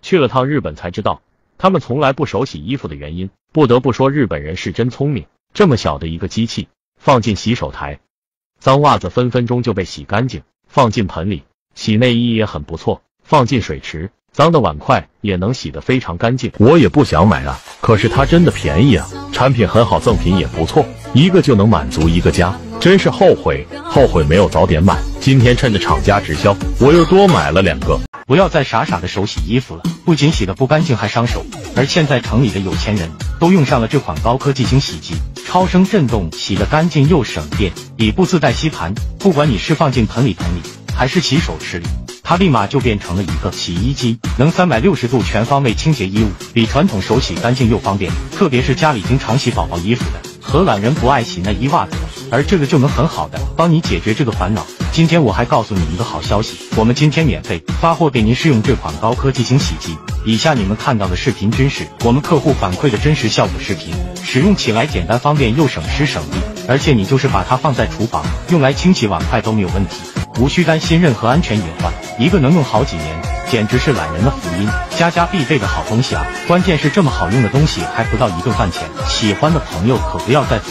去了趟日本才知道，他们从来不手洗衣服的原因。不得不说，日本人是真聪明，这么小的一个机器，放进洗手台，脏袜子分分钟就被洗干净；放进盆里，洗内衣也很不错；放进水池，脏的碗筷也能洗得非常干净。我也不想买啊，可是它真的便宜啊，产品很好，赠品也不错，一个就能满足一个家，真是后悔没有早点买。今天趁着厂家直销，我又多买了2个。不要再傻傻的手洗衣服了，不仅洗得不干净还伤手。而现在城里的有钱人都用上了这款高科技清洗机，超声震动，洗得干净又省电。底部自带吸盘，不管你是放进盆里还是洗手池里，它立马就变成了一个洗衣机，能360度全方位清洁衣物，比传统手洗干净又方便。特别是家里经常洗宝宝衣服的，和懒人不爱洗内衣袜子的，而这个就能很好的帮你解决这个烦恼。今天我还告诉你一个好消息，我们今天免费发货给您试用这款高科技清洗机。以下你们看到的视频均是我们客户反馈的真实效果视频，使用起来简单方便又省时省力，而且你就是把它放在厨房，用来清洗碗筷都没有问题，无需担心任何安全隐患，一个能用好几年，简直是懒人的福音，家家必备的好东西啊！关键是这么好用的东西还不到1顿饭钱，喜欢的朋友可不要再错